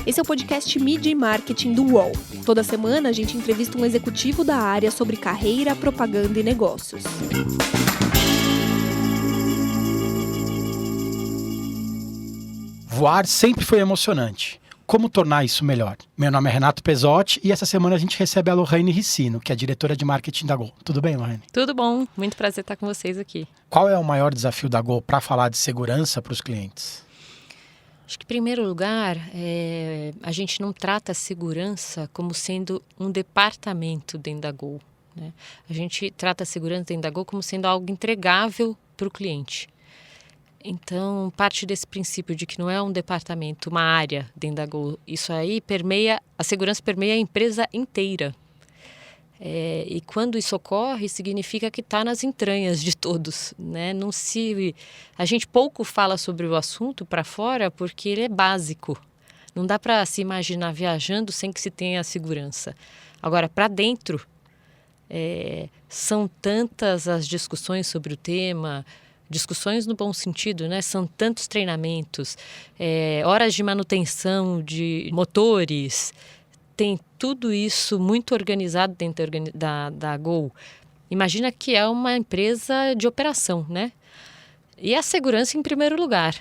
Esse é o podcast Mídia e Marketing do UOL. Toda semana a gente entrevista um executivo da área sobre carreira, propaganda e negócios. Voar sempre foi emocionante. Como tornar isso melhor? Meu nome é Renato Pesotti e essa semana a gente recebe a Lorraine Ricino, que é a diretora de marketing da Gol. Tudo bem, Lorraine? Tudo bom, muito prazer estar com vocês aqui. Qual é o maior desafio da Gol para falar de segurança para os clientes? Acho que, em primeiro lugar, a gente não trata a segurança como sendo um departamento dentro da Gol, né? A gente trata a segurança dentro da Gol como sendo algo entregável para o cliente. Então, parte desse princípio de que não é um departamento, uma área dentro da Gol, isso aí a segurança permeia a empresa inteira. E quando isso ocorre, significa que está nas entranhas de todos, né? A gente pouco fala sobre o assunto para fora porque ele é básico. Não dá para se imaginar viajando sem que se tenha segurança. Agora, para dentro, são tantas as discussões sobre o tema, discussões no bom sentido, né? São tantos treinamentos, horas de manutenção de motores. Tem tudo isso muito organizado dentro da Gol. Imagina que é uma empresa de operação, né? E a segurança em primeiro lugar.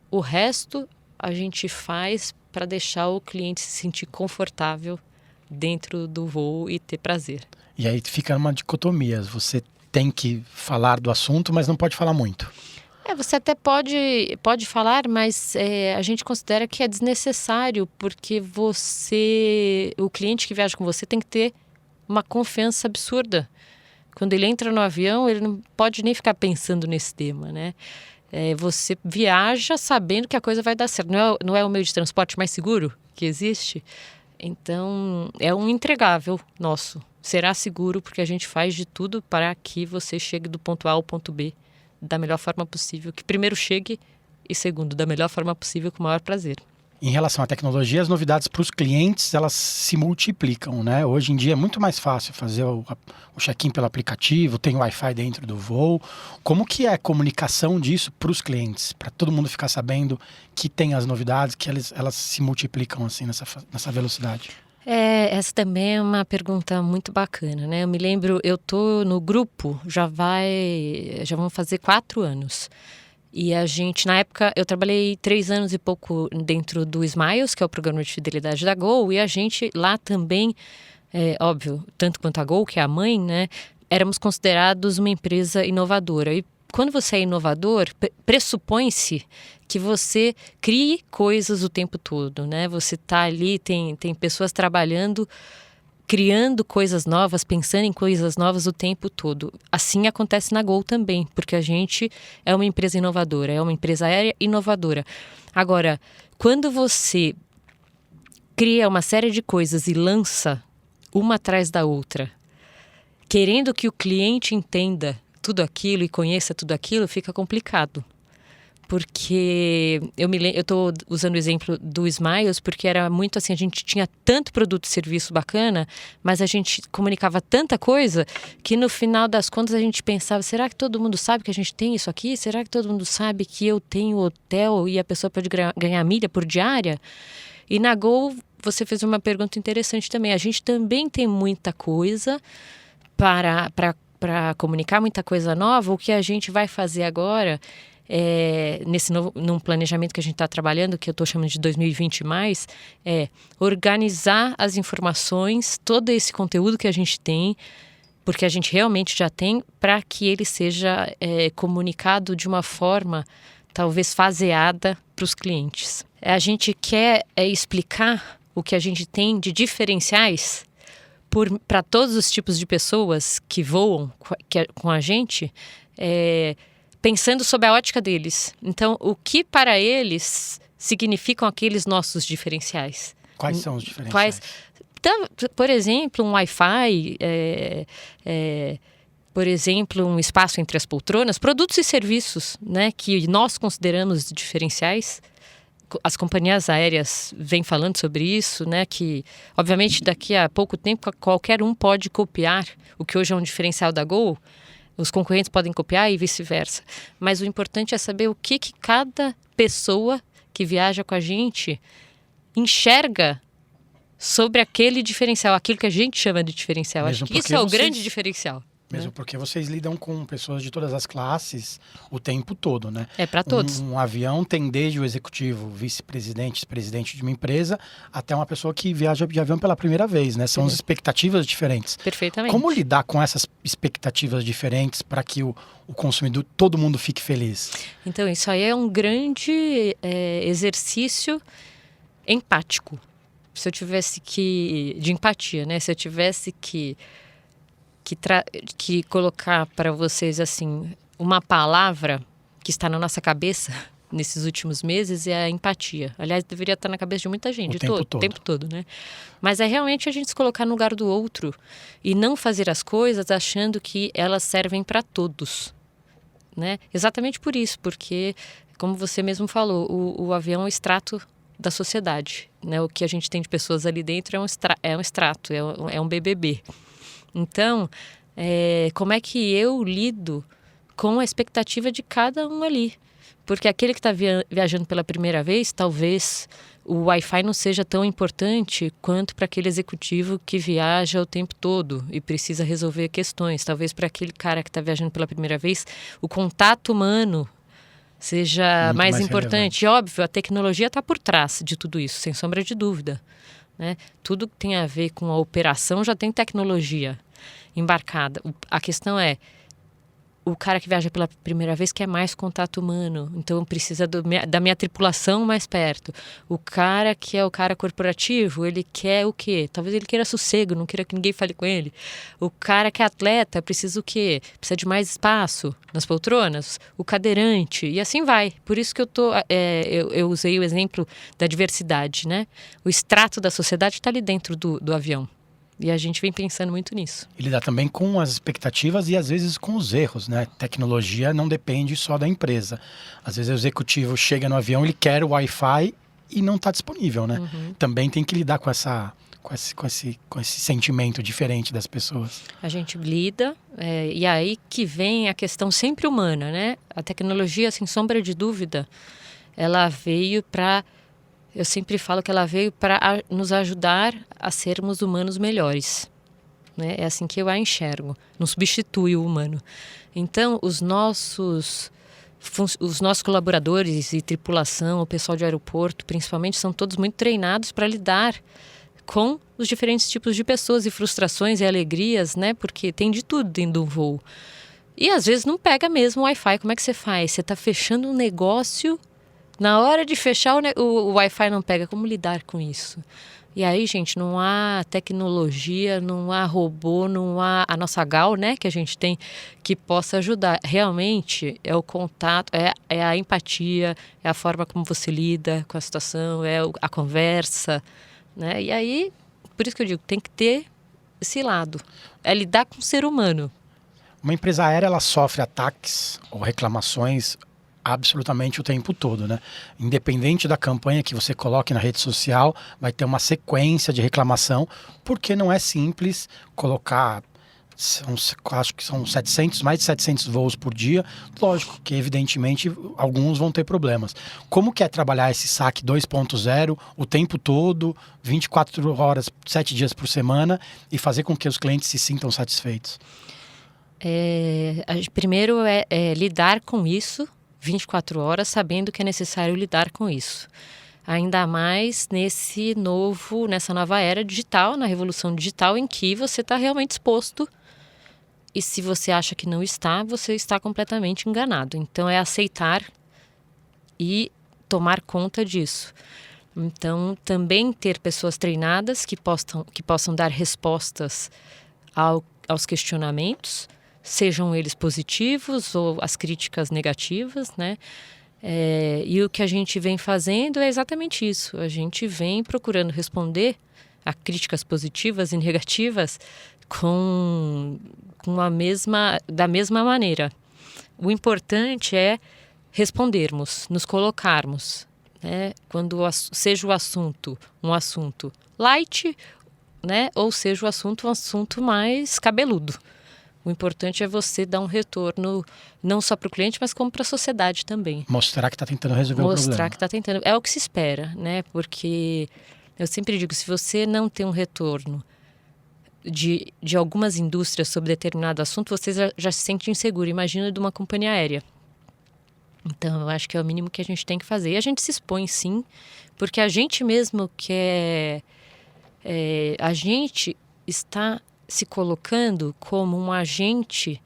O resto a gente faz para deixar o cliente se sentir confortável dentro do voo e ter prazer. E aí fica uma dicotomia. Você tem que falar do assunto, mas não pode falar muito. Você até pode falar, mas a gente considera que é desnecessário, porque o cliente que viaja com você tem que ter uma confiança absurda. Quando ele entra no avião, ele não pode nem ficar pensando nesse tema, né? Você viaja sabendo que a coisa vai dar certo. Não é o meio de transporte mais seguro que existe? Então, é um entregável nosso. Será seguro porque a gente faz de tudo para que você chegue do ponto A ao ponto B da melhor forma possível, que primeiro chegue e segundo, da melhor forma possível, com o maior prazer. Em relação à tecnologia, as novidades para os clientes, elas se multiplicam, né? Hoje em dia é muito mais fácil fazer o check-in pelo aplicativo, tem Wi-Fi dentro do voo. Como que é a comunicação disso para os clientes? Para todo mundo ficar sabendo que tem as novidades, que elas se multiplicam assim nessa velocidade? Essa também é uma pergunta muito bacana, né? Eu me lembro, eu tô no grupo, já vão fazer 4 anos. E a gente, na época, eu trabalhei 3 anos e pouco dentro do Smiles, que é o programa de fidelidade da Gol, e a gente lá também, óbvio, tanto quanto a Gol, que é a mãe, né? Éramos considerados uma empresa inovadora. E quando você é inovador, pressupõe-se que você crie coisas o tempo todo, né? Você está ali, tem pessoas trabalhando, criando coisas novas, pensando em coisas novas o tempo todo. Assim acontece na Gol também, porque a gente é uma empresa inovadora, é uma empresa aérea inovadora. Agora, quando você cria uma série de coisas e lança uma atrás da outra, querendo que o cliente entenda tudo aquilo e conheça tudo aquilo, fica complicado. Porque eu estou usando o exemplo do Smiles, porque era muito assim, a gente tinha tanto produto e serviço bacana, mas a gente comunicava tanta coisa que no final das contas a gente pensava, será que todo mundo sabe que a gente tem isso aqui? Será que todo mundo sabe que eu tenho hotel e a pessoa pode ganhar milha por diária? E na Gol você fez uma pergunta interessante também. A gente também tem muita coisa para comunicar, muita coisa nova. O que a gente vai fazer agora num planejamento que a gente está trabalhando, que eu estou chamando de 2020+, organizar as informações, todo esse conteúdo que a gente tem, porque a gente realmente já tem, para que ele seja comunicado de uma forma talvez faseada para os clientes. A gente quer explicar o que a gente tem de diferenciais para todos os tipos de pessoas que voam com a gente, pensando sob a ótica deles. Então, o que para eles significam aqueles nossos diferenciais? Quais são os diferenciais? Então, por exemplo, um Wi-Fi, por exemplo, um espaço entre as poltronas, produtos e serviços, né, que nós consideramos diferenciais. As companhias aéreas vêm falando sobre isso, né, que obviamente daqui a pouco tempo qualquer um pode copiar o que hoje é um diferencial da Gol. Os concorrentes podem copiar e vice-versa. Mas o importante é saber o que cada pessoa que viaja com a gente enxerga sobre aquele diferencial, aquilo que a gente chama de diferencial. Mesmo Acho que isso é o grande diferencial. Mesmo porque vocês lidam com pessoas de todas as classes o tempo todo, né? É para todos. Um avião tem desde o executivo, vice-presidente, presidente de uma empresa, até uma pessoa que viaja de avião pela primeira vez, né? São expectativas diferentes. Perfeitamente. Como lidar com essas expectativas diferentes para que o consumidor, todo mundo fique feliz? Então, isso aí é um grande exercício empático. Se eu tivesse de empatia, né? Se eu tivesse que colocar para vocês assim uma palavra que está na nossa cabeça nesses últimos meses, é a empatia. Aliás, deveria estar na cabeça de muita gente, o tempo todo, né? Mas é realmente a gente se colocar no lugar do outro e não fazer as coisas achando que elas servem para todos, né? Exatamente por isso, porque, como você mesmo falou, o avião é um extrato da sociedade, né? O que a gente tem de pessoas ali dentro é um extrato, é um BBB. Então, como é que eu lido com a expectativa de cada um ali? Porque aquele que está viajando pela primeira vez, talvez o Wi-Fi não seja tão importante quanto para aquele executivo que viaja o tempo todo e precisa resolver questões. Talvez para aquele cara que está viajando pela primeira vez, o contato humano seja muito mais relevante. importante. E, óbvio, a tecnologia está por trás de tudo isso, sem sombra de dúvida, né? Tudo que tem a ver com a operação já tem tecnologia embarcada. A questão é, o cara que viaja pela primeira vez quer mais contato humano, então precisa da minha tripulação mais perto. O cara que é o cara corporativo, ele quer o quê? Talvez ele queira sossego, não queira que ninguém fale com ele. O cara que é atleta precisa o quê? Precisa de mais espaço nas poltronas. O cadeirante, e assim vai. Por isso que eu usei o exemplo da diversidade, né? O extrato da sociedade está ali dentro do avião. E a gente vem pensando muito nisso. E lidar também com as expectativas e às vezes com os erros, né? Tecnologia não depende só da empresa. Às vezes o executivo chega no avião, ele quer o Wi-Fi e não está disponível, né? Uhum. Também tem que lidar com esse sentimento diferente das pessoas. A gente lida, e aí que vem a questão sempre humana, né? A tecnologia, sem sombra de dúvida, ela veio para... Eu sempre falo que ela veio para nos ajudar a sermos humanos melhores, né? É assim que eu a enxergo. Não substitui o humano. Então, os nossos colaboradores e tripulação, o pessoal de aeroporto, principalmente, são todos muito treinados para lidar com os diferentes tipos de pessoas e frustrações e alegrias, né? Porque tem de tudo dentro de um voo. E às vezes não pega mesmo o Wi-Fi. Como é que você faz? Você está fechando um negócio... Na hora de fechar, o Wi-Fi não pega. Como lidar com isso? E aí, gente, não há tecnologia, não há robô, não há a nossa GAL, né, que a gente tem, que possa ajudar. Realmente, é o contato, é a empatia, é a forma como você lida com a situação, é a conversa, né? E aí, por isso que eu digo, tem que ter esse lado. É lidar com o ser humano. Uma empresa aérea, ela sofre ataques ou reclamações absolutamente o tempo todo, né? Independente da campanha que você coloque na rede social, vai ter uma sequência de reclamação, porque não é simples colocar, acho que são mais de 700 voos por dia. Lógico que, evidentemente, alguns vão ter problemas. Como que é trabalhar esse SAC 2.0 o tempo todo, 24 horas, 7 dias por semana, e fazer com que os clientes se sintam satisfeitos? Primeiro é lidar com isso 24 horas, sabendo que é necessário lidar com isso. Ainda mais nessa nova era digital, na revolução digital, em que você está realmente exposto. E se você acha que não está, você está completamente enganado. Então, é aceitar e tomar conta disso. Então, também ter pessoas treinadas que possam dar respostas aos questionamentos, sejam eles positivos ou as críticas negativas, né? E o que a gente vem fazendo é exatamente isso. A gente vem procurando responder a críticas positivas e negativas da mesma maneira. O importante é respondermos, nos colocarmos, né? Quando seja o assunto um assunto light, né? Ou seja o assunto um assunto mais cabeludo. O importante é você dar um retorno não só para o cliente, mas como para a sociedade também. Mostrar que está tentando resolver o problema. Mostrar que está tentando. É o que se espera, né? Porque eu sempre digo, se você não tem um retorno de algumas indústrias sobre determinado assunto, você já se sente inseguro. Imagina de uma companhia aérea. Então, eu acho que é o mínimo que a gente tem que fazer. E a gente se expõe, sim, porque a gente mesmo quer... a gente está se colocando como um agente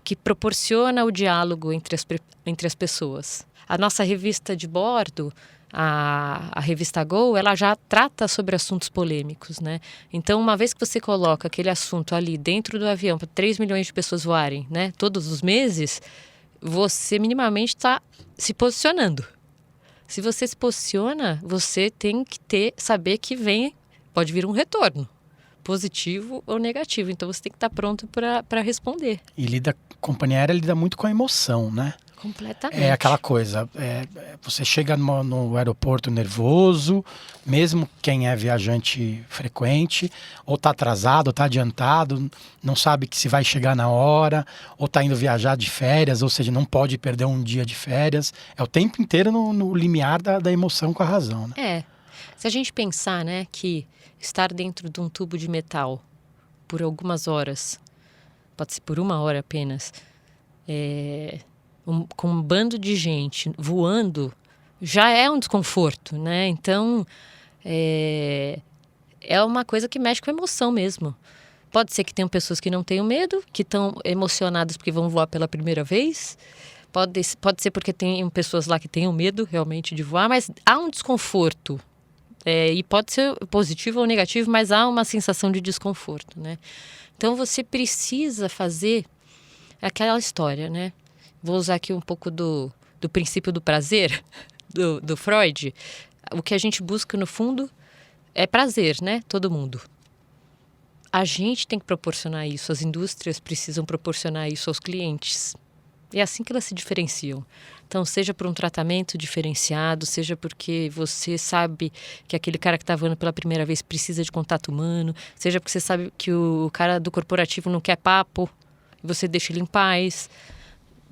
que proporciona o diálogo entre as pessoas. A nossa revista de bordo, a revista Gol, ela já trata sobre assuntos polêmicos, né? Então, uma vez que você coloca aquele assunto ali dentro do avião para 3 milhões de pessoas voarem, né, todos os meses, você minimamente está se posicionando. Se você se posiciona, você tem que saber que pode vir um retorno, positivo ou negativo. Então você tem que estar pronto para responder. E companhia aérea lida muito com a emoção, né? Completamente. É aquela coisa, você chega no aeroporto nervoso, mesmo quem é viajante frequente, ou está atrasado, ou está adiantado, não sabe que se vai chegar na hora, ou está indo viajar de férias, ou seja, não pode perder um dia de férias. É o tempo inteiro no limiar da emoção com a razão, né? Se a gente pensar, né, que estar dentro de um tubo de metal por algumas horas, pode ser por 1 hora apenas, com um bando de gente voando, já é um desconforto, né? Então, é uma coisa que mexe com a emoção mesmo. Pode ser que tenham pessoas que não tenham medo, que estão emocionadas porque vão voar pela primeira vez. Pode ser porque tem pessoas lá que tenham medo realmente de voar, mas há um desconforto. E pode ser positivo ou negativo, mas há uma sensação de desconforto, né? Então, você precisa fazer aquela história, né? Vou usar aqui um pouco do princípio do prazer, do Freud. O que a gente busca, no fundo, é prazer, né? Todo mundo. A gente tem que proporcionar isso, as indústrias precisam proporcionar isso aos clientes. É assim que elas se diferenciam. Então, seja por um tratamento diferenciado, seja porque você sabe que aquele cara que está voando pela primeira vez precisa de contato humano, seja porque você sabe que o cara do corporativo não quer papo, e você deixa ele em paz.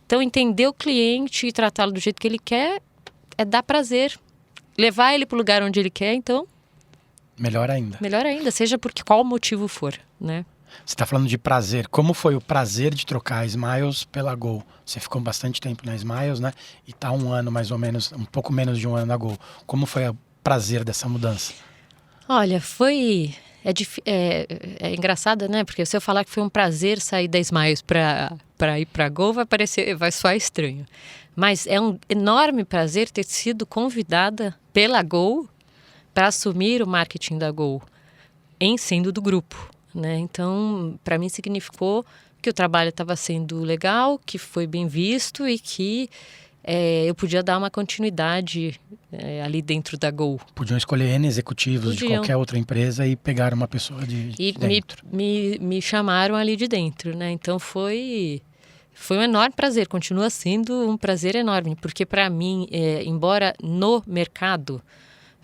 Então, entender o cliente e tratá-lo do jeito que ele quer é dar prazer. Levar ele para o lugar onde ele quer, então... Melhor ainda. Melhor ainda, seja por qual motivo for, né? Você está falando de prazer. Como foi o prazer de trocar a Smiles pela Gol? Você ficou bastante tempo na Smiles, né? E está 1 ano mais ou menos, um pouco menos de 1 ano na Gol. Como foi o prazer dessa mudança? Olha, é engraçado, né? Porque se eu falar que foi um prazer sair da Smiles para ir para a Gol, vai soar estranho. Mas é um enorme prazer ter sido convidada pela Gol para assumir o marketing da Gol, sendo do grupo, né? Então, para mim significou que o trabalho estava sendo legal, que foi bem visto e que eu podia dar uma continuidade ali dentro da Gol. Podiam escolher N executivos de qualquer outra empresa e pegar uma pessoa de dentro. E me chamaram ali de dentro, né? Então foi um enorme prazer, continua sendo um prazer enorme, porque para mim, embora no mercado,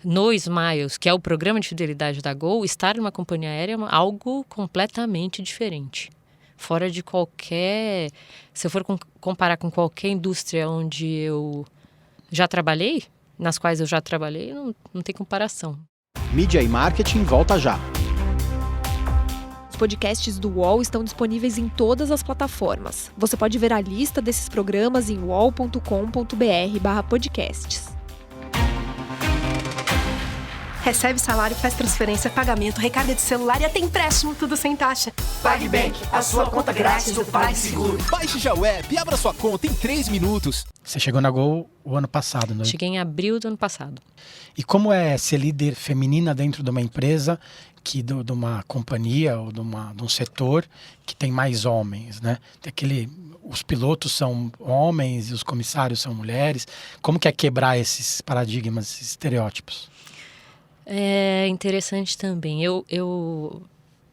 no Smiles, que é o programa de fidelidade da Gol, estar numa companhia aérea é algo completamente diferente. Fora de qualquer... Se eu for comparar com qualquer indústria onde eu já trabalhei, nas quais eu já trabalhei, não tem comparação. Mídia e Marketing volta já. Os podcasts do UOL estão disponíveis em todas as plataformas. Você pode ver a lista desses programas em uol.com.br/podcasts. Recebe salário, faz transferência, pagamento, recarga de celular e até empréstimo, tudo sem taxa. PagBank, a sua conta grátis do PagSeguro. Baixe já o app e abra sua conta em 3 minutos. Você chegou na Gol o ano passado, né? Cheguei em abril do ano passado. E como é ser líder feminina dentro de uma empresa, de uma companhia ou de um setor que tem mais homens, né? Os pilotos são homens e os comissários são mulheres. Como que é quebrar esses paradigmas, esses estereótipos? É interessante também. Eu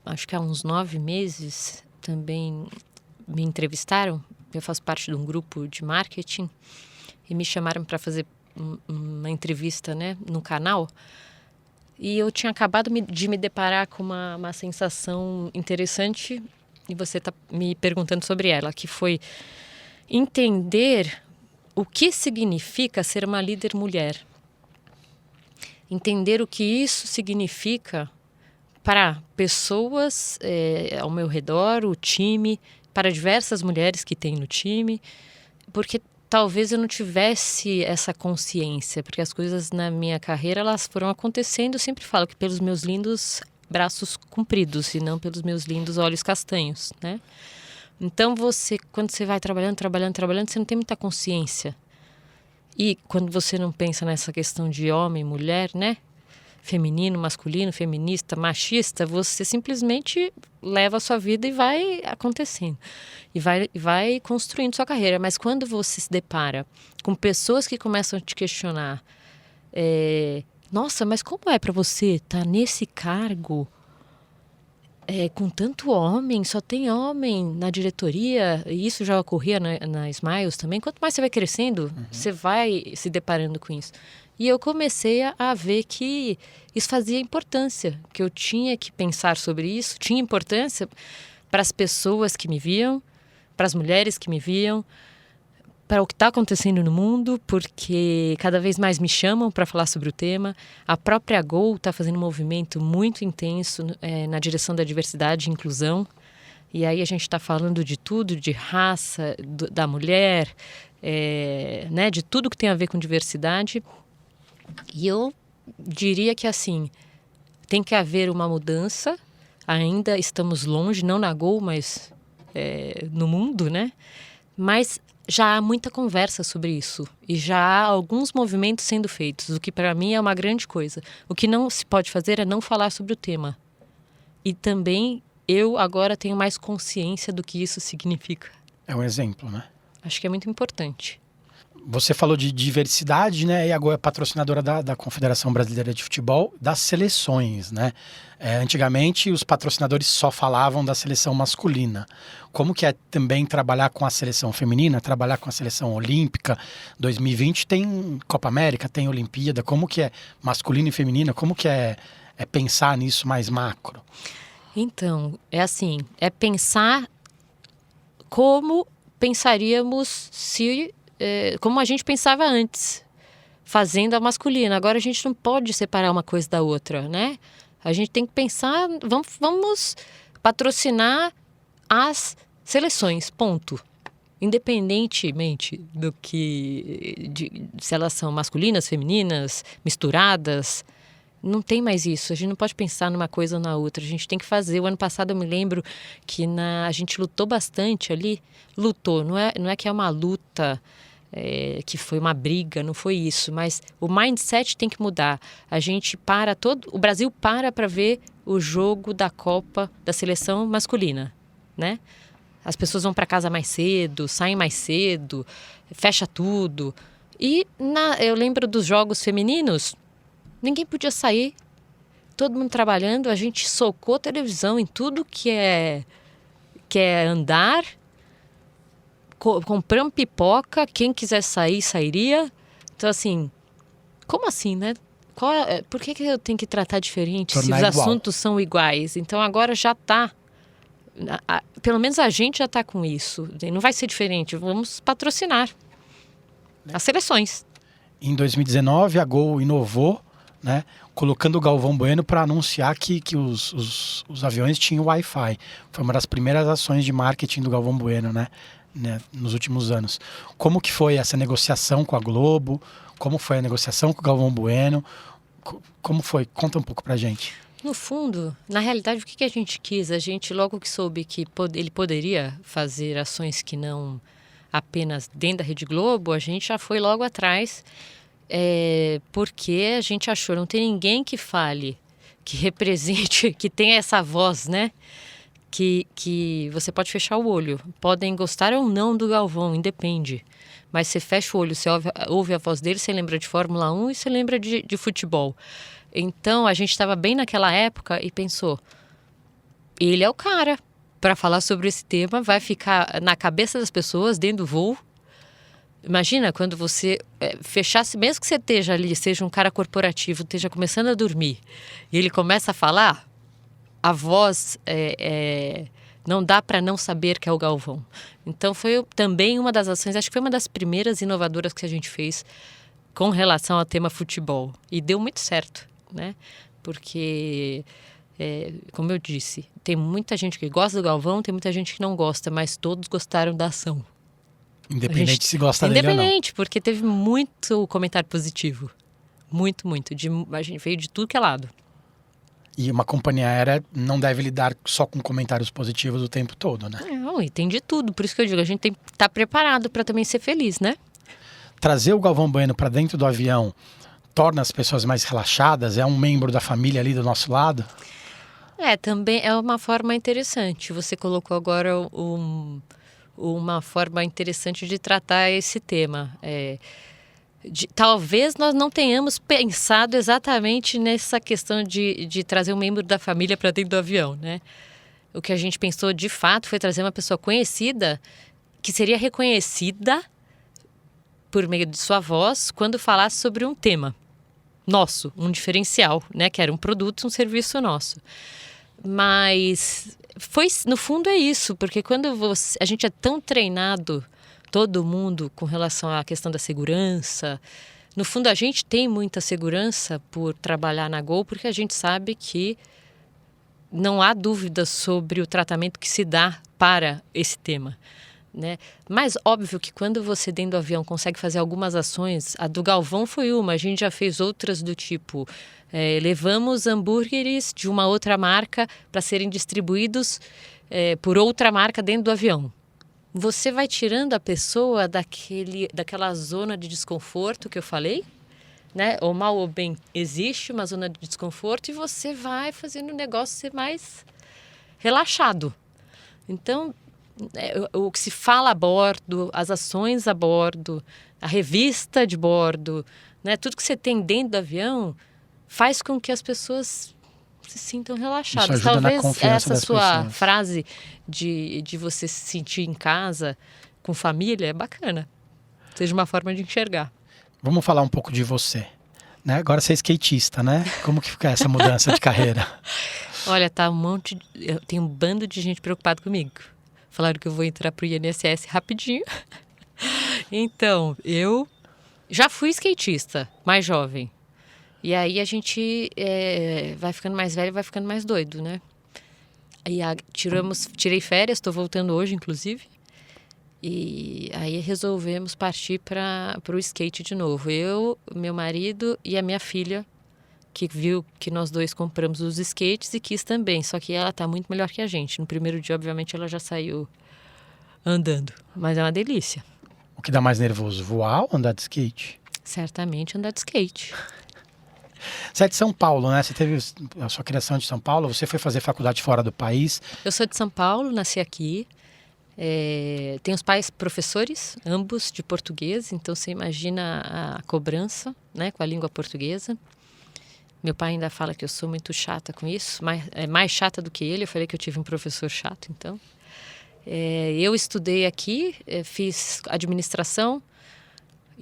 acho que há uns 9 meses também me entrevistaram. Eu faço parte de um grupo de marketing e me chamaram para fazer uma entrevista, né, no canal. E eu tinha acabado de me deparar com uma sensação interessante e você está me perguntando sobre ela, que foi entender o que significa ser uma líder mulher. Entender o que isso significa para pessoas ao meu redor, o time, para diversas mulheres que tem no time, porque talvez eu não tivesse essa consciência, porque as coisas na minha carreira elas foram acontecendo, eu sempre falo que pelos meus lindos braços compridos e não pelos meus lindos olhos castanhos, né? Então quando você vai trabalhando, você não tem muita consciência. E quando você não pensa nessa questão de homem, mulher, né? Feminino, masculino, feminista, machista, você simplesmente leva a sua vida e vai acontecendo. E vai construindo sua carreira. Mas quando você se depara com pessoas que começam a te questionar, nossa, mas como é para você estar nesse cargo com tanto homem, só tem homem na diretoria, e isso já ocorria na Smiles também. Quanto mais você vai crescendo, você vai se deparando com isso. E eu comecei a ver que isso fazia importância, que eu tinha que pensar sobre isso, tinha importância para as pessoas que me viam, para as mulheres que me viam, para o que está acontecendo no mundo, porque cada vez mais me chamam para falar sobre o tema. A própria Gol está fazendo um movimento muito intenso na direção da diversidade e inclusão. E aí a gente está falando de tudo, de raça, da mulher, né, de tudo que tem a ver com diversidade. E eu diria que assim, tem que haver uma mudança, ainda estamos longe, não na Gol, mas no mundo, né? Mas já há muita conversa sobre isso e já há alguns movimentos sendo feitos, o que para mim é uma grande coisa. O que não se pode fazer é não falar sobre o tema. E também eu agora tenho mais consciência do que isso significa. É um exemplo, né? Acho que é muito importante. Você falou de diversidade, né? E agora é patrocinadora da Confederação Brasileira de Futebol, das seleções, né? Antigamente, os patrocinadores só falavam da seleção masculina. Como que é também trabalhar com a seleção feminina, trabalhar com a seleção olímpica? 2020 tem Copa América, tem Olimpíada. Como que é masculino e feminina? Como que é pensar nisso mais macro? Então, é assim, é pensar como pensaríamos se... como a gente pensava antes, fazendo a masculina. Agora a gente não pode separar uma coisa da outra, né? A gente tem que pensar, vamos patrocinar as seleções, ponto. Independentemente do se elas são masculinas, femininas, misturadas, não tem mais isso. A gente não pode pensar numa coisa ou na outra. A gente tem que fazer. O ano passado eu me lembro que a gente lutou bastante ali. Lutou, não é que é uma luta... que foi uma briga, não foi isso, mas o mindset tem que mudar. O Brasil para ver o jogo da Copa da seleção masculina, né? As pessoas vão para casa mais cedo, saem mais cedo, fecha tudo. E eu lembro dos jogos femininos, ninguém podia sair, todo mundo trabalhando, a gente socou televisão em tudo que é andar. Compramos pipoca, quem quiser sair, sairia. Então, assim, como assim, né? Por que eu tenho que tratar diferente se os assuntos são iguais? Então, agora já está. Pelo menos a gente já está com isso. Não vai ser diferente. Vamos patrocinar as seleções. Em 2019, a Gol inovou, né? Colocando o Galvão Bueno para anunciar que os aviões tinham Wi-Fi. Foi uma das primeiras ações de marketing do Galvão Bueno, né? Nos últimos anos. Como que foi essa negociação com a Globo? Como foi a negociação com o Galvão Bueno? Como foi? Conta um pouco pra gente. No fundo, na realidade, o que a gente quis? A gente logo que soube que ele poderia fazer ações que não apenas dentro da Rede Globo, a gente já foi logo atrás, porque a gente achou não tem ninguém que fale, que represente, que tenha essa voz, né? Que você pode fechar o olho. Podem gostar ou não do Galvão, independe. Mas você fecha o olho, você ouve a voz dele, você lembra de Fórmula 1 e você lembra de futebol. Então, a gente estava bem naquela época e pensou, ele é o cara para falar sobre esse tema, vai ficar na cabeça das pessoas, dentro do voo. Imagina quando você fechasse, mesmo que você esteja ali, seja um cara corporativo, esteja começando a dormir, e ele começa a falar... A voz Não dá para não saber que é o Galvão. Então foi também uma das ações, acho que foi uma das primeiras inovadoras que a gente fez com relação ao tema futebol. E deu muito certo, né? Porque, como eu disse, tem muita gente que gosta do Galvão, tem muita gente que não gosta, mas todos gostaram da ação. Independente se gosta dele ou não. Independente, porque teve muito comentário positivo. Muito, muito. A gente veio de tudo que é lado. E uma companhia aérea não deve lidar só com comentários positivos o tempo todo, né? Não, e tem de tudo. Por isso que eu digo, a gente tem que estar preparado para também ser feliz, né? Trazer o Galvão Bueno para dentro do avião torna as pessoas mais relaxadas? É um membro da família ali do nosso lado? Também é uma forma interessante. Você colocou agora uma forma interessante de tratar esse tema. Talvez nós não tenhamos pensado exatamente nessa questão de trazer um membro da família para dentro do avião, né? O que a gente pensou de fato foi trazer uma pessoa conhecida que seria reconhecida por meio de sua voz quando falasse sobre um tema nosso, um diferencial, né? Que era um produto, um serviço nosso. Mas no fundo é isso, porque quando a gente é tão treinado, todo mundo, com relação à questão da segurança. No fundo, a gente tem muita segurança por trabalhar na Gol, porque a gente sabe que não há dúvida sobre o tratamento que se dá para esse tema, né? Mas óbvio que quando você dentro do avião consegue fazer algumas ações, a do Galvão foi uma, a gente já fez outras do tipo, levamos hambúrgueres de uma outra marca para serem distribuídos por outra marca dentro do avião. Você vai tirando a pessoa daquela zona de desconforto que eu falei, né? Ou mal ou bem, existe uma zona de desconforto e você vai fazendo o negócio ser mais relaxado. Então, o que se fala a bordo, as ações a bordo, a revista de bordo, né? Tudo que você tem dentro do avião faz com que as pessoas se sintam relaxadas. Isso ajuda Talvez na confiança essa das sua pessoas. frase de você se sentir em casa, com família, é bacana. Seja uma forma de enxergar. Vamos falar um pouco de você, né? Agora você é skatista, né? Como que fica essa mudança de carreira? Olha, tem um bando de gente preocupada comigo. Falaram que eu vou entrar pro INSS rapidinho. Então, eu já fui skatista, mais jovem. E aí a gente vai ficando mais velho e vai ficando mais doido, né? E tirei férias, estou voltando hoje, inclusive. E aí resolvemos partir para o skate de novo. Eu, meu marido e a minha filha, que viu que nós dois compramos os skates e quis também. Só que ela está muito melhor que a gente. No primeiro dia, obviamente, ela já saiu andando. Mas é uma delícia. O que dá mais nervoso, voar ou andar de skate? Certamente andar de skate. Você é de São Paulo, né? Você teve a sua criação de São Paulo, você foi fazer faculdade fora do país. Eu sou de São Paulo, nasci aqui. Tenho os pais professores, ambos de português, então você imagina a cobrança, né, com a língua portuguesa. Meu pai ainda fala que eu sou muito chata com isso, mais chata do que ele. Eu falei que eu tive um professor chato, então. Eu estudei aqui, fiz administração.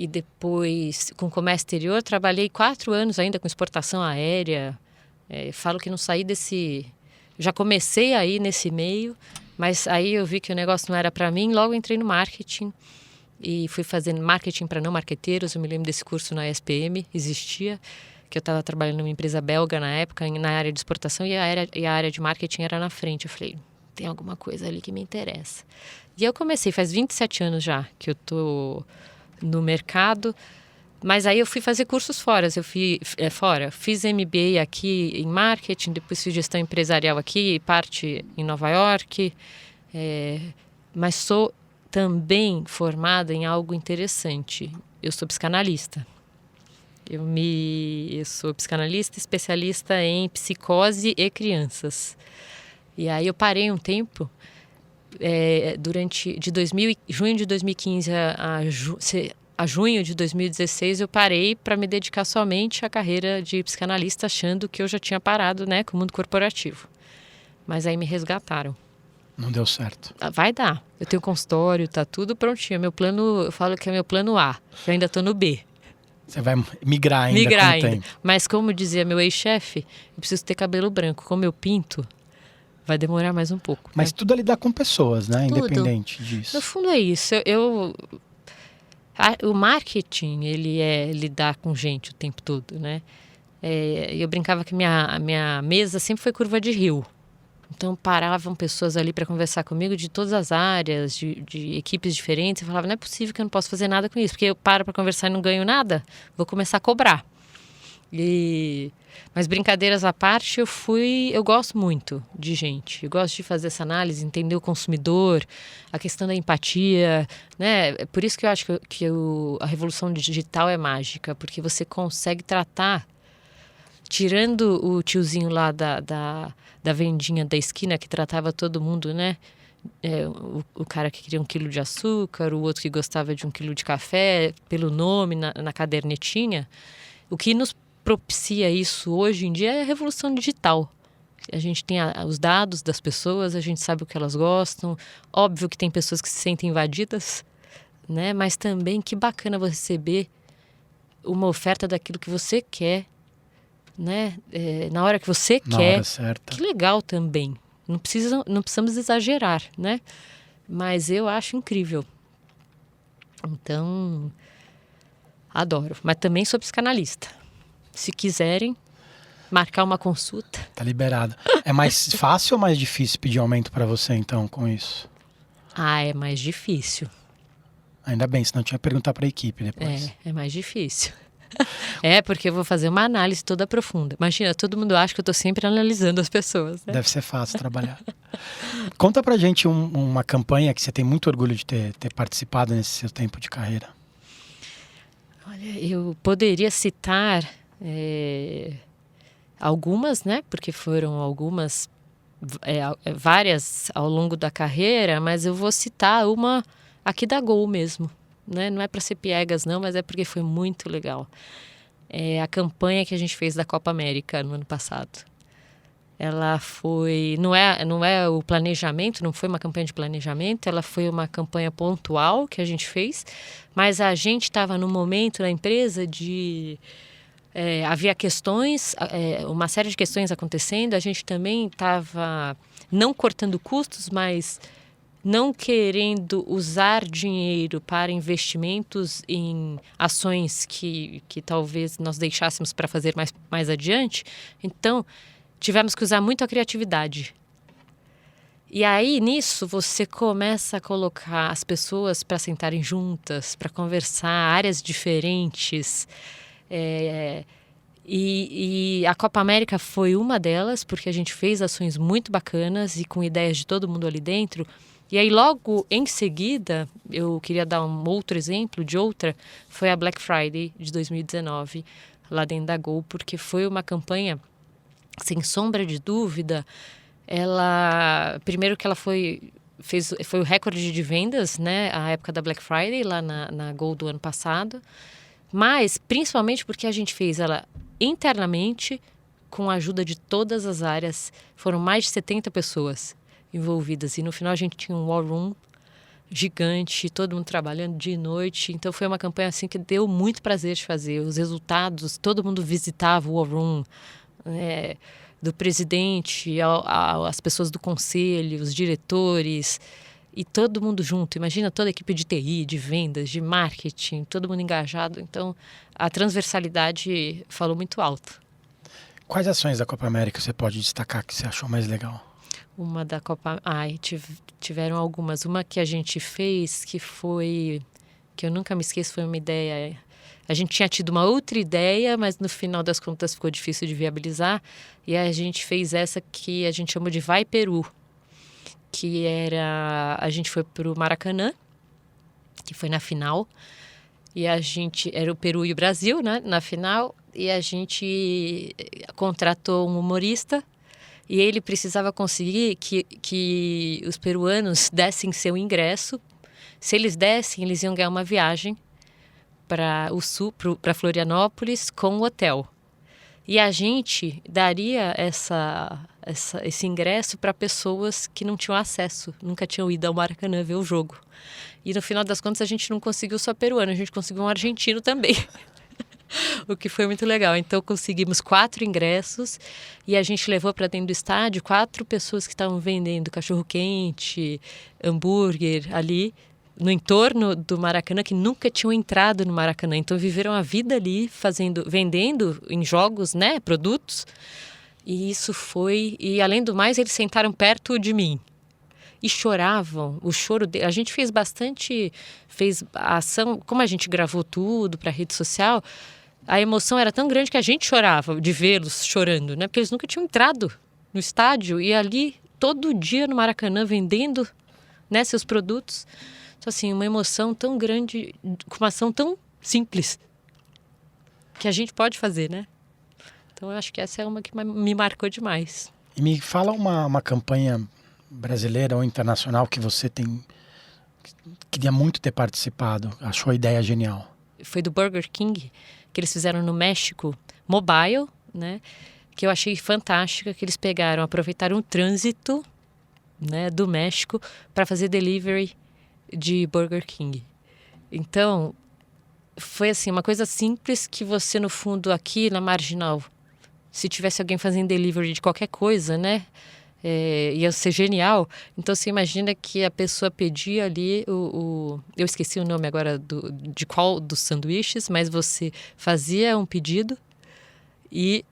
E depois, com comércio exterior, trabalhei 4 anos ainda com exportação aérea. Falo que não saí já comecei aí nesse meio, mas aí eu vi que o negócio não era para mim. Logo entrei no marketing e fui fazendo marketing para não marqueteiros. Eu me lembro desse curso na ESPM, existia, que eu estava trabalhando numa empresa belga na época, na área de exportação, e a área de marketing era na frente. Eu falei, tem alguma coisa ali que me interessa. E eu comecei, faz 27 anos já que eu tô no mercado, mas aí eu fui fazer cursos fora. Fiz MBA aqui em marketing, depois fiz gestão empresarial aqui, parte em Nova York, mas sou também formada em algo interessante. Eu sou psicanalista. Eu sou psicanalista especialista em psicose e crianças. E aí eu parei um tempo, junho de 2015 a junho de 2016 eu parei para me dedicar somente à carreira de psicanalista, achando que eu já tinha parado, né, com o mundo corporativo. Mas aí me resgataram. Não deu certo. Vai dar. Eu tenho consultório, tá tudo prontinho. Meu plano, eu falo que é meu plano A. Eu ainda tô no B. Você vai migrar ainda com o tempo. Mas como dizia meu ex-chefe, eu preciso ter cabelo branco. Como eu pinto, vai demorar mais um pouco. Mas né? tudo é lidar com pessoas, né? Tudo. Independente disso. No fundo é isso. O marketing, ele é lidar com gente o tempo todo, né? Eu brincava que a minha mesa sempre foi curva de rio. Então paravam pessoas ali para conversar comigo de todas as áreas, de equipes diferentes. Eu falava, não é possível que eu não possa fazer nada com isso, porque eu paro para conversar e não ganho nada, vou começar a cobrar. Mas brincadeiras à parte, eu gosto muito de gente. Eu gosto de fazer essa análise, entender o consumidor, a questão da empatia, né? É por isso que eu acho que a revolução digital é mágica, porque você consegue tratar, tirando o tiozinho lá da vendinha da esquina que tratava todo mundo, né? O cara que queria 1 quilo de açúcar, o outro que gostava de 1 quilo de café, pelo nome na cadernetinha. O que nos propicia isso hoje em dia é a revolução digital. A gente tem os dados das pessoas, a gente sabe o que elas gostam. Óbvio que tem pessoas que se sentem invadidas, né? Mas também que bacana você receber uma oferta daquilo que você quer, né? Na hora que você Na quer. hora certa. Que legal também. Não precisamos exagerar, né? Mas eu acho incrível. Então, adoro. Mas também sou psicanalista. Se quiserem marcar uma consulta. Tá liberado. É mais fácil ou mais difícil pedir aumento para você, então, com isso? É mais difícil. Ainda bem, senão eu tinha que perguntar para a equipe depois. É mais difícil. Porque eu vou fazer uma análise toda profunda. Imagina, todo mundo acha que eu tô sempre analisando as pessoas, né? Deve ser fácil trabalhar. Conta pra gente uma campanha que você tem muito orgulho de ter participado nesse seu tempo de carreira. Olha, eu poderia citar algumas, né? Porque foram algumas, várias ao longo da carreira, mas eu vou citar uma aqui da Gol mesmo, né? Não é para ser piegas não, mas é porque foi muito legal. A campanha que a gente fez da Copa América no ano passado. Ela foi, não é o planejamento, não foi uma campanha de planejamento, ela foi uma campanha pontual que a gente fez, mas a gente estava no momento na empresa havia questões, uma série de questões acontecendo, a gente também estava não cortando custos, mas não querendo usar dinheiro para investimentos em ações que talvez nós deixássemos para fazer mais adiante. Então, tivemos que usar muito a criatividade. E aí, nisso, você começa a colocar as pessoas para sentarem juntas, para conversar, áreas diferentes. E a Copa América foi uma delas, porque a gente fez ações muito bacanas e com ideias de todo mundo ali dentro. E aí, logo em seguida, eu queria dar um outro exemplo de outra, foi a Black Friday de 2019, lá dentro da Gol, porque foi uma campanha, sem sombra de dúvida, primeiro que ela foi o recorde de vendas, né, a época da Black Friday, lá na Gol do ano passado, mas principalmente porque a gente fez ela internamente, com a ajuda de todas as áreas, foram mais de 70 pessoas envolvidas, e no final a gente tinha um war room gigante, todo mundo trabalhando dia e noite, então foi uma campanha assim que deu muito prazer de fazer, os resultados, todo mundo visitava o war room, do presidente, as pessoas do conselho, os diretores, e todo mundo junto, imagina toda a equipe de TI, de vendas, de marketing, todo mundo engajado, então a transversalidade falou muito alto. Quais ações da Copa América você pode destacar que você achou mais legal? Uma da Copa... tiveram algumas. Uma que a gente fez, que eu nunca me esqueço, foi uma ideia... A gente tinha tido uma outra ideia, mas no final das contas ficou difícil de viabilizar. E a gente fez essa que a gente chamou de Vai Peru. Que era... A gente foi para o Maracanã, que foi na final. E a gente... Era o Peru e o Brasil, né? Na final. E a gente contratou um humorista. E ele precisava conseguir que os peruanos dessem seu ingresso. Se eles dessem, eles iam ganhar uma viagem para o sul, para Florianópolis, com o hotel. E a gente daria esse ingresso para pessoas que não tinham acesso, nunca tinham ido ao Maracanã ver o jogo. E no final das contas a gente não conseguiu só peruano, a gente conseguiu um argentino também. O que foi muito legal. Então conseguimos 4 ingressos e a gente levou para dentro do estádio 4 pessoas que estavam vendendo cachorro-quente, hambúrguer ali no entorno do Maracanã, que nunca tinham entrado no Maracanã. Então viveram a vida ali vendendo em jogos, né, produtos. E isso foi... E além do mais, eles sentaram perto de mim. E choravam, o choro dele. A gente fez a ação, como a gente gravou tudo para a rede social, a emoção era tão grande que a gente chorava de vê-los chorando, né? Porque eles nunca tinham entrado no estádio e ali todo dia no Maracanã vendendo, né, seus produtos. Então, assim, uma emoção tão grande, com uma ação tão simples que a gente pode fazer, né? Então eu acho que essa é uma que me marcou demais. E me fala uma campanha brasileira ou internacional que você queria muito ter participado, achou a ideia genial. Foi do Burger King, que eles fizeram no México, mobile, né? Que eu achei fantástica, que eles aproveitaram o trânsito, né, do México para fazer delivery de Burger King. Então, foi assim, uma coisa simples que você, no fundo, aqui na Marginal, se tivesse alguém fazendo delivery de qualquer coisa, né? Ia ser genial. Então você imagina que a pessoa pedia ali eu esqueci o nome agora de qual dos sanduíches, mas você fazia um pedido e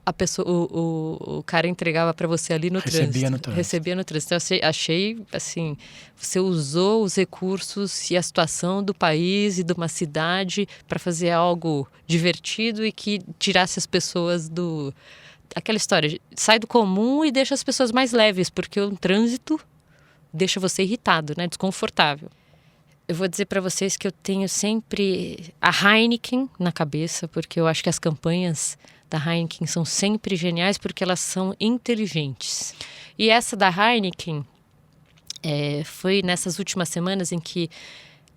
a pessoa, o cara entregava para você ali no trânsito. Recebia no trânsito. Então achei assim, você usou os recursos e a situação do país e de uma cidade para fazer algo divertido e que tirasse as pessoas aquela história, sai do comum e deixa as pessoas mais leves, porque o trânsito deixa você irritado, né? Desconfortável. Eu vou dizer para vocês que eu tenho sempre a Heineken na cabeça, porque eu acho que as campanhas da Heineken são sempre geniais, porque elas são inteligentes. E essa da Heineken foi nessas últimas semanas em que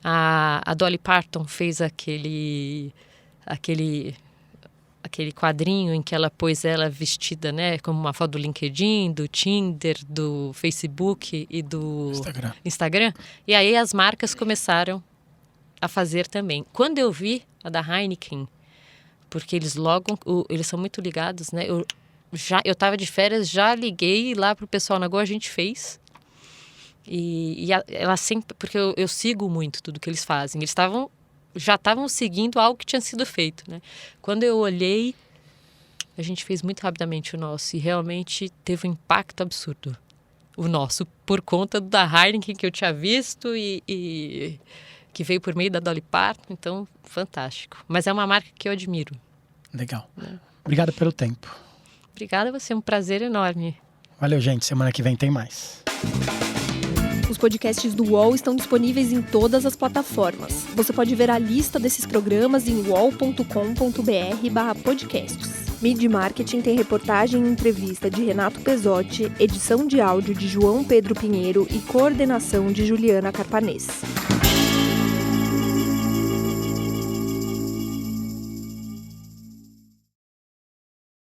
a Dolly Parton fez aquele quadrinho em que ela pôs ela vestida, né, como uma foto do LinkedIn, do Tinder, do Facebook e do Instagram. E aí as marcas começaram a fazer também. Quando eu vi a da Heineken, porque eles são muito ligados, né? Eu estava de férias, já liguei lá pro pessoal na Go, a gente fez. E ela sempre, porque eu sigo muito tudo que eles fazem. Eles já estavam seguindo algo que tinha sido feito, né? Quando eu olhei, a gente fez muito rapidamente o nosso e realmente teve um impacto absurdo. O nosso, por conta da Heineken que eu tinha visto e que veio por meio da Dolly Parton, então fantástico. Mas é uma marca que eu admiro. Legal. Obrigado pelo tempo. Obrigada a você, um prazer enorme. Valeu, gente. Semana que vem tem mais. Os podcasts do UOL estão disponíveis em todas as plataformas. Você pode ver a lista desses programas em uol.com.br/podcasts. Mid Marketing tem reportagem e entrevista de Renato Pesotti, edição de áudio de João Pedro Pinheiro e coordenação de Juliana Carpanês.